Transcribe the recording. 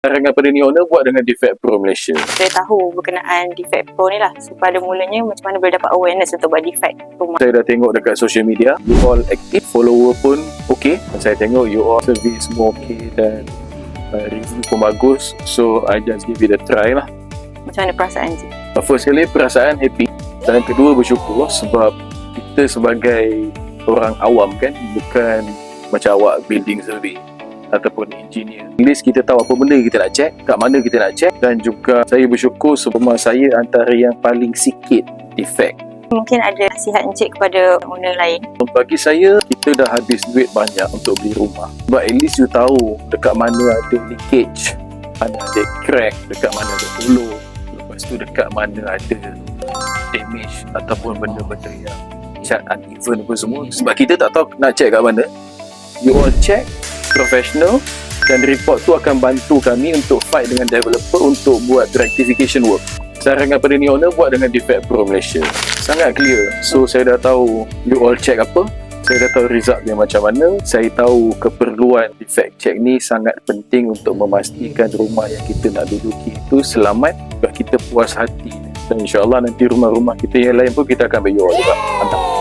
Sarangan pada new owner buat dengan Defect Pro Malaysia. Saya tahu berkenaan Defect Pro ni lah. So pada mulanya macam mana boleh dapat awareness untuk buat defect rumah. Saya dah tengok dekat social media, you all active, follower pun okay. Saya tengok you all service semua okay dan review pun bagus. So I just give it a try lah. Macam mana perasaan je? First kali perasaan happy, dan kedua bersyukur sebab kita sebagai orang awam kan, bukan macam awak building survey ataupun engineer. At least kita tahu apa benda kita nak check, kat mana kita nak check, dan juga saya bersyukur rumah saya antara yang paling sikit defect. Mungkin ada nasihat Encik kepada owner lain. Bagi saya, kita dah habis duit banyak untuk beli rumah. But at least you tahu dekat mana ada leakage, mana ada crack, dekat mana ada hulu, lepas tu dekat mana ada damage ataupun benda-benda yang cat uneven apa semua. Sebab kita tak tahu nak check kat mana. You all check professional, dan report tu akan bantu kami untuk fight dengan developer untuk buat rectification work. Sarangan pada new owner buat dengan Defect Pro Malaysia. Sangat clear. So saya dah tahu you all check apa, saya dah tahu result dia macam mana. Saya tahu keperluan defect check ni sangat penting untuk memastikan rumah yang kita nak duduki itu selamat, juga kita puas hati. Dan insyaAllah nanti rumah-rumah kita yang lain pun kita akan bagi you all juga. Mantap.